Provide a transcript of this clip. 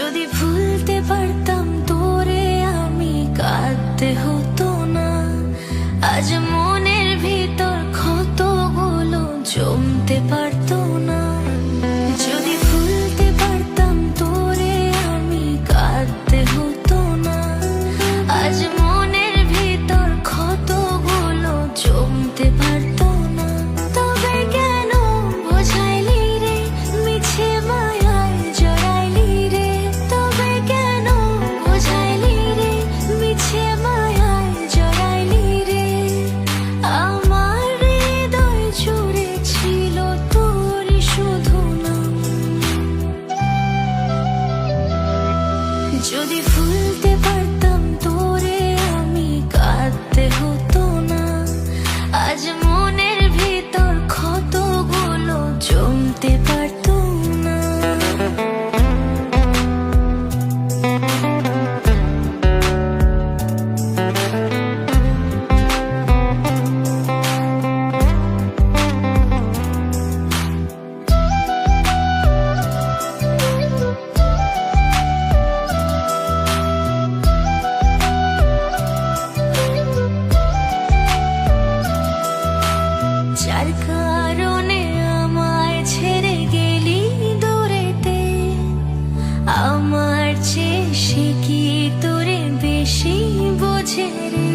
যদি ভুলতে পারতাম তোরে আমি কাঁদতে হতো না। আজ মনের ভিতর ক্ষতগুলো জমতে পারতো না। যদি ভুলতে পারতাম তোরে আমি কাঁদতে হতো না। আজ মনের ভিতর ক্ষতগুলো জমতে পারতো না। তবে কেন বোঝাইলি রে মিছে মায়ায় জড়াইলি রে। তবে কেন বোঝাইলি রে মিছে মায়ায় জড়াইলি রে। আমার হৃদয় জুড়ে ছিল তোরই শুধু নাম। যদি ভুলতে পারতাম তোরে আমি কাঁদতে হতো না। আজ মনের ভিতর ক্ষতগুলো জমতে পারতো না। যার কারণে আমায় ছেড়ে গেলি দূরেতে, আমার চেয়ে সে কি তোরে বেশি বোঝে রে।